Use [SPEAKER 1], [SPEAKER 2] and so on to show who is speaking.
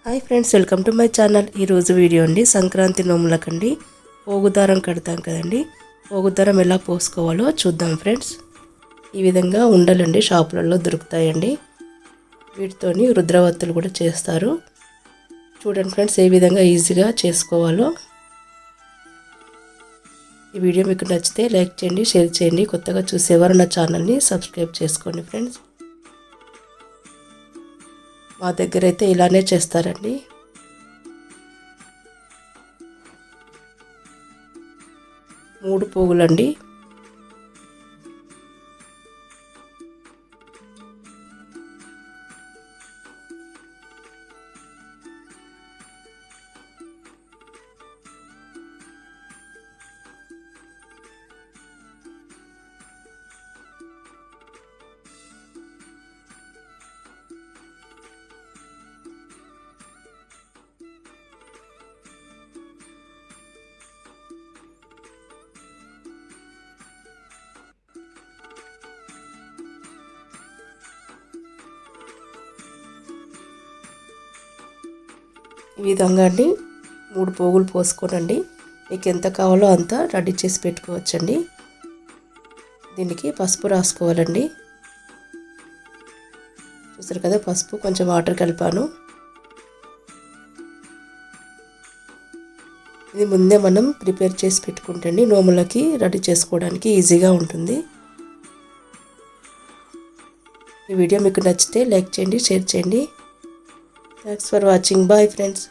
[SPEAKER 1] Hi friends, welcome to my channel. ఈరోజు video అండి సంక్రాంతి నోములకండి పోగుదారం కడతాం కదండి. పోగుదారం ఎలా పోసుకోవాలో చూద్దాం ఫ్రెండ్స్. ఈ విధంగా ఉండలండి షాపులలో దొరుకుతాయండి. వీటితోని రుద్రవత్తులు కూడా చేస్తారు. చూడండి ఫ్రెండ్స్ ఏ విధంగా ఈజీగా చేసుకోవాలో. ఈ వీడియో మీకు నచ్చితే లైక్ చేయండి, షేర్ చేయండి. కొత్తగా చూసేవారు నా ఛానల్ని సబ్స్క్రైబ్ చేసుకోండి ఫ్రెండ్స్. మా దగ్గర అయితే ఇలానే చేస్తారండి. మూడు పోగులండి. ఈ విధంగా అండి 3 పోగులు పోసుకోనండి. మీకు ఎంత కావాలో అంత రెడీ చేసి పెట్టుకోవచ్చండి. దీనికి పసుపు రాసుకోవాలండి. చూసారు కదా, పసుపు కొంచెం వాటర్ కలిపాను. ఇది ముందే మనం ప్రిపేర్ చేసి పెట్టుకుంటే నోములకి రెడీ చేసుకోవడానికి ఈజీగా ఉంటుంది. ఈ వీడియో మీకు నచ్చితే లైక్ చేయండి, షేర్ చేయండి. Thanks for watching. Bye friends.